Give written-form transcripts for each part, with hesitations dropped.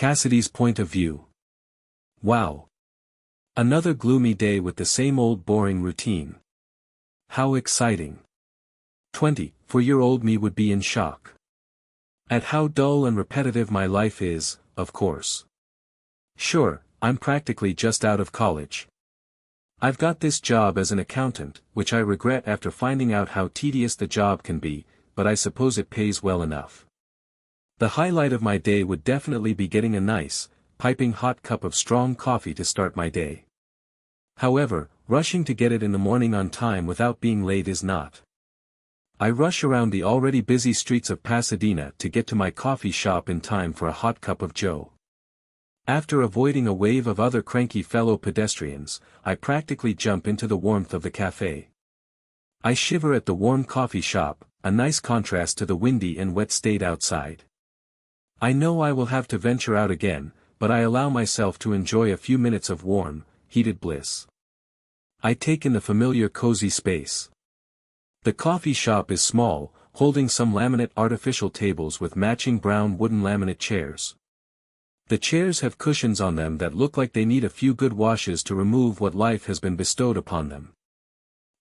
Cassidy's point of view. Wow. Another gloomy day with the same old boring routine. How exciting. 24-year-old me would be in shock at how dull and repetitive my life is, of course. Sure, I'm practically just out of college. I've got this job as an accountant, which I regret after finding out how tedious the job can be, but I suppose it pays well enough. The highlight of my day would definitely be getting a nice, piping hot cup of strong coffee to start my day. However, rushing to get it in the morning on time without being late is not. I rush around the already busy streets of Pasadena to get to my coffee shop in time for a hot cup of joe. After avoiding a wave of other cranky fellow pedestrians, I practically jump into the warmth of the cafe. I shiver at the warm coffee shop, a nice contrast to the windy and wet state outside. I know I will have to venture out again, but I allow myself to enjoy a few minutes of warm, heated bliss. I take in the familiar cozy space. The coffee shop is small, holding some laminate artificial tables with matching brown wooden laminate chairs. The chairs have cushions on them that look like they need a few good washes to remove what life has been bestowed upon them.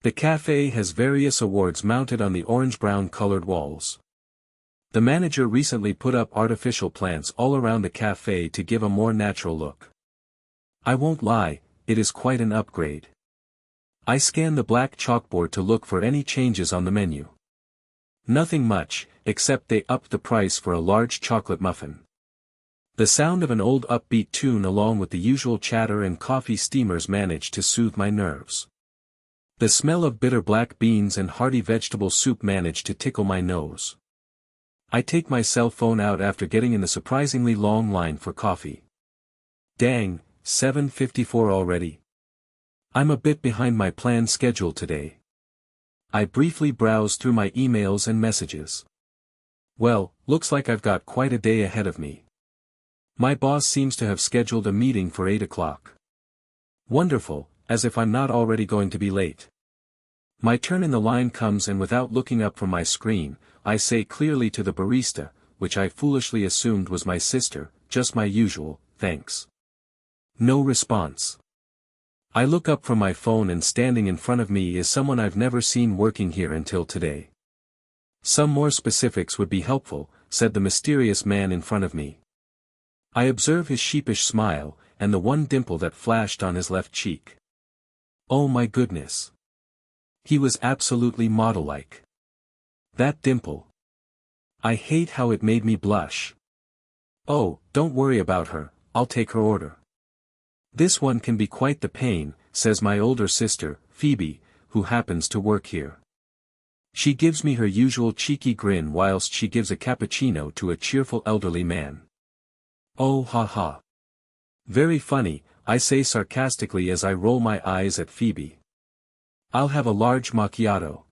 The cafe has various awards mounted on the orange-brown colored walls. The manager recently put up artificial plants all around the cafe to give a more natural look. I won't lie, it is quite an upgrade. I scan the black chalkboard to look for any changes on the menu. Nothing much, except they upped the price for a large chocolate muffin. The sound of an old upbeat tune along with the usual chatter and coffee steamers managed to soothe my nerves. The smell of bitter black beans and hearty vegetable soup managed to tickle my nose. I take my cell phone out after getting in the surprisingly long line for coffee. Dang, 7:54 already. I'm a bit behind my planned schedule today. I briefly browse through my emails and messages. Well, looks like I've got quite a day ahead of me. My boss seems to have scheduled a meeting for 8 o'clock. Wonderful, as if I'm not already going to be late. My turn in the line comes and without looking up from my screen, I say clearly to the barista, which I foolishly assumed was my sister, just my usual, thanks. No response. I look up from my phone and standing in front of me is someone I've never seen working here until today. Some more specifics would be helpful, said the mysterious man in front of me. I observe his sheepish smile, and the one dimple that flashed on his left cheek. Oh my goodness. He was absolutely model-like. That dimple. I hate how it made me blush. Oh, don't worry about her, I'll take her order. This one can be quite the pain, says my older sister, Phoebe, who happens to work here. She gives me her usual cheeky grin whilst she gives a cappuccino to a cheerful elderly man. Oh ha ha. Very funny, I say sarcastically as I roll my eyes at Phoebe. I'll have a large macchiato.